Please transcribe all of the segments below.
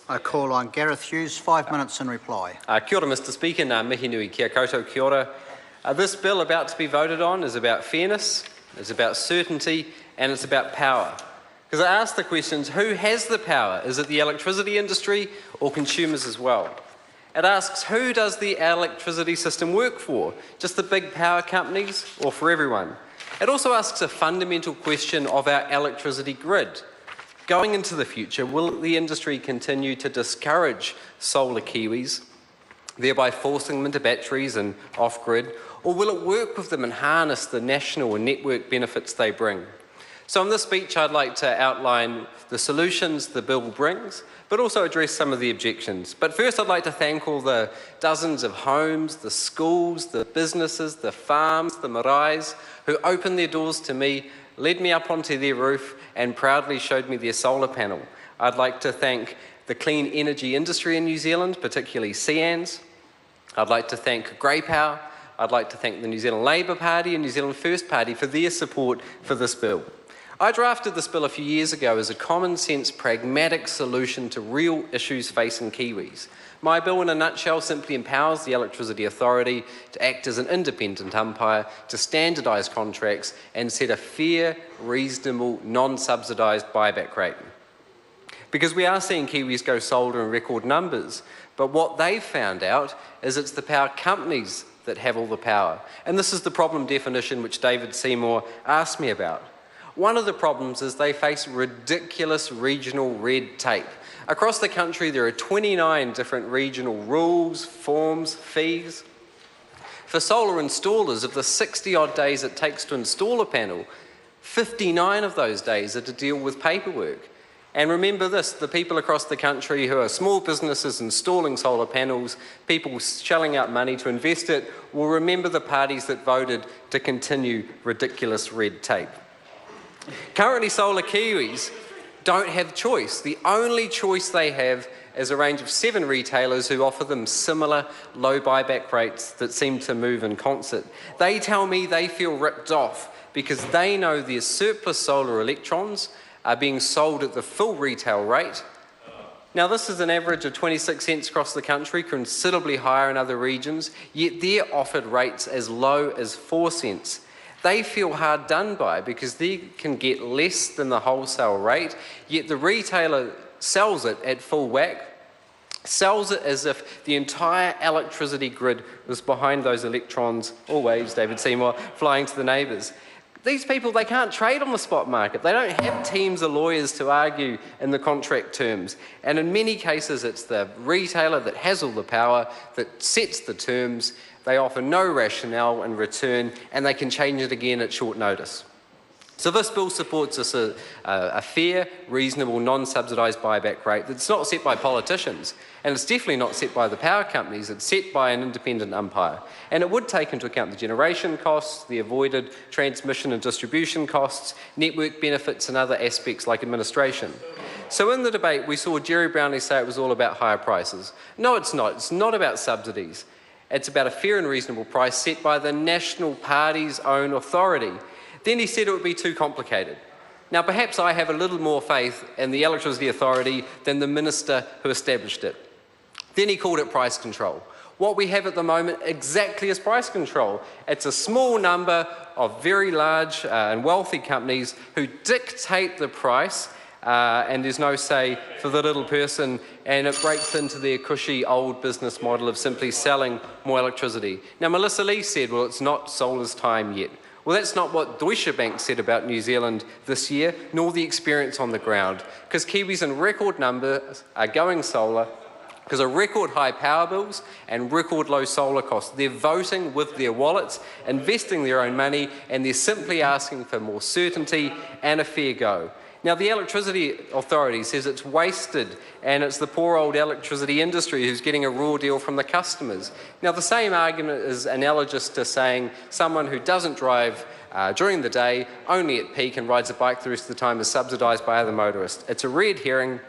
I call on Gareth Hughes, 5 minutes in reply. Kia ora, Mr Speaker. Ngā mihi nui kia koutou, kia ora. This bill about to be voted on is about fairness, it's about certainty, and it's about power. Because I ask the questions, who has the power? Is it the electricity industry or consumers as well? It asks, who does the electricity system work for? Just the big power companies or for everyone? It also asks a fundamental question of our electricity grid. Going into the future, will the industry continue to discourage solar Kiwis, thereby forcing them into batteries and off-grid, or will it work with them and harness the national and network benefits they bring? So in this speech, I'd like to outline the solutions the bill brings, but also address some of the objections. But first, I'd like to thank all the dozens of homes, the schools, the businesses, the farms, the maraes, who opened their doors to me, led me up onto their roof, and proudly showed me their solar panel. I'd like to thank the clean energy industry in New Zealand, particularly CANS. I'd like to thank Grey Power. I'd like to thank the New Zealand Labour Party and New Zealand First Party for their support for this bill. I drafted this bill a few years ago as a common sense, pragmatic solution to real issues facing Kiwis. My bill, in a nutshell, simply empowers the Electricity Authority to act as an independent umpire, to standardise contracts and set a fair, reasonable, non-subsidised buyback rate. Because we are seeing Kiwis go solar in record numbers, but what they've found out is it's the power companies that have all the power. And this is the problem definition which David Seymour asked me about. One of the problems is they face ridiculous regional red tape. Across the country, there are 29 different regional rules, forms, fees. For solar installers, of the 60-odd days it takes to install a panel, 59 of those days are to deal with paperwork. And remember this, the people across the country who are small businesses installing solar panels, people shelling out money to invest it, will remember the parties that voted to continue ridiculous red tape. Currently, solar Kiwis don't have choice. The only choice they have is a range of 7 retailers who offer them similar low buyback rates that seem to move in concert. They tell me they feel ripped off because they know their surplus solar electrons are being sold at the full retail rate. Now, this is an average of 26 cents across the country, considerably higher in other regions, yet they're offered rates as low as 4 cents. They feel hard done by because they can get less than the wholesale rate, yet the retailer sells it at full whack, sells it as if the entire electricity grid was behind those electrons, always, David Seymour, flying to the neighbours. These people, they can't trade on the spot market. They don't have teams of lawyers to argue in the contract terms. And in many cases, it's the retailer that has all the power, that sets the terms. They offer no rationale in return, and they can change it again at short notice. So this bill supports a fair, reasonable, non-subsidised buyback rate that's not set by politicians, and it's definitely not set by the power companies, it's set by an independent umpire. And it would take into account the generation costs, the avoided transmission and distribution costs, network benefits and other aspects like administration. So in the debate, we saw Jerry Brownlee say it was all about higher prices. No, it's not. It's not about subsidies. It's about a fair and reasonable price set by the National Party's own authority. Then he said it would be too complicated. Now, perhaps I have a little more faith in the Electricity Authority than the minister who established it. Then he called it price control. What we have at the moment exactly is price control. It's a small number of very large and wealthy companies who dictate the price, and there's no say for the little person, and it breaks into their cushy old business model of simply selling more electricity. Now, Melissa Lee said, well, it's not solar's time yet. Well, that's not what Deutsche Bank said about New Zealand this year, nor the experience on the ground, because Kiwis in record numbers are going solar because of record high power bills and record low solar costs. They're voting with their wallets, investing their own money, and they're simply asking for more certainty and a fair go. Now, the Electricity Authority says it's wasted and it's the poor old electricity industry who's getting a raw deal from the customers. Now, the same argument is analogous to saying someone who doesn't drive during the day, only at peak, and rides a bike the rest of the time is subsidised by other motorists. It's a red herring,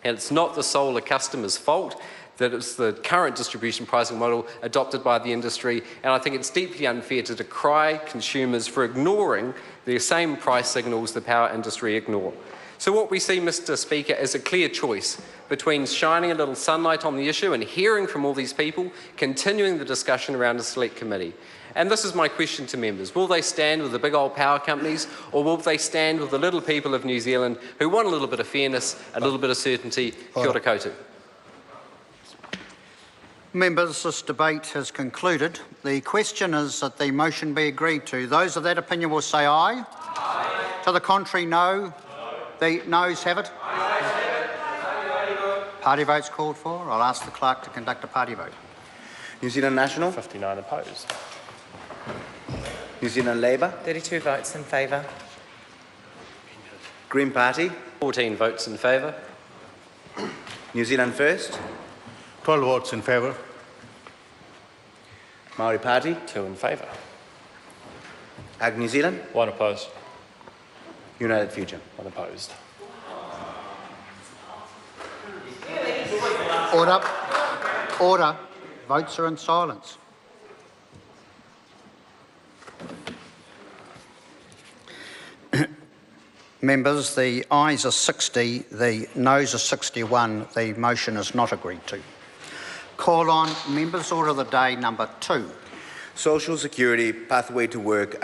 and it's not the solar customer's fault that it's the current distribution pricing model adopted by the industry, and I think it's deeply unfair to decry consumers for ignoring the same price signals the power industry ignore. So what we see, Mr. Speaker, is a clear choice between shining a little sunlight on the issue and hearing from all these people, continuing the discussion around a select committee. And this is my question to members. Will they stand with the big old power companies, or will they stand with the little people of New Zealand who want a little bit of fairness, a little bit of certainty? Kia ora koutou. Members, this debate has concluded. The question is that the motion be agreed to. Those of that opinion will say aye. Aye. To the contrary, no. The noes have it. Party votes called for. I'll ask the clerk to conduct a party vote. New Zealand National, 59 opposed. New Zealand Labour, 32 votes in favour. Green Party, 14 votes in favour. New Zealand First, 12 votes in favour. Maori Party, 2 in favour. Ag New Zealand, 1 opposed. United Future. 1 opposed. Order. Order. Votes are in silence. Members, the ayes are 60, the noes are 61. The motion is not agreed to. Call on members' order of the day number 2. Social Security Pathway to Work